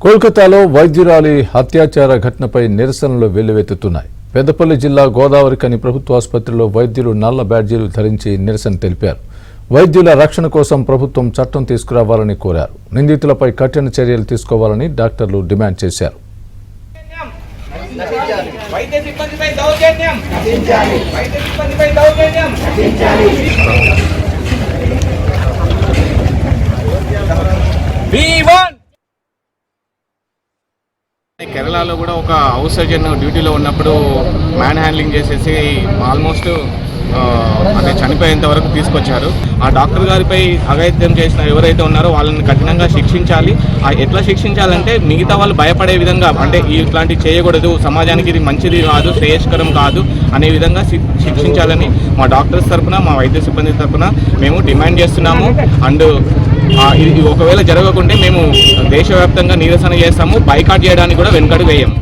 కోల్కతాలో వైద్యురాలి అత్యాచార ఘటనపై నిరసనలు వెల్లువెత్తుతున్నాయి. పెద్దపల్లి జిల్లా గోదావరిఖని ప్రభుత్వ ఆసుపత్రిలో వైద్యులు నల్ల బ్యాడ్జీలు ధరించి నిరసన తెలిపారు. వైద్యుల రక్షణ కోసం ప్రభుత్వం చట్టం తీసుకురావాలని కోరారు. నిందితులపై కఠిన చర్యలు తీసుకోవాలని డాక్టర్లు డిమాండ్ చేశారు. కేరళలో కూడా ఒక హౌస్ సర్జన్ డ్యూటీలో ఉన్నప్పుడు మ్యాన్ హ్యాండ్లింగ్ చేసేసి ఆల్మోస్ట్ అదే చనిపోయేంత వరకు తీసుకొచ్చారు. ఆ డాక్టర్ గారిపై అఘాయిత్యం చేసిన ఎవరైతే ఉన్నారో వాళ్ళని కఠినంగా శిక్షించాలి. ఎట్లా శిక్షించాలంటే మిగతా వాళ్ళు భయపడే విధంగా, అంటే ఇట్లాంటివి చేయకూడదు, సమాజానికి ఇది మంచిది కాదు, శ్రేయస్కరం కాదు అనే విధంగా శిక్షించాలని మా డాక్టర్స్ తరఫున, మా వైద్య సిబ్బంది తరఫున మేము డిమాండ్ చేస్తున్నాము. అండ్ ఇది ఒకవేళ జరగకుంటే మేము దేశవ్యాప్తంగా నిరసన చేస్తాము. బైకాట్ చేయడానికి కూడా వెనుకడుగు వేయం.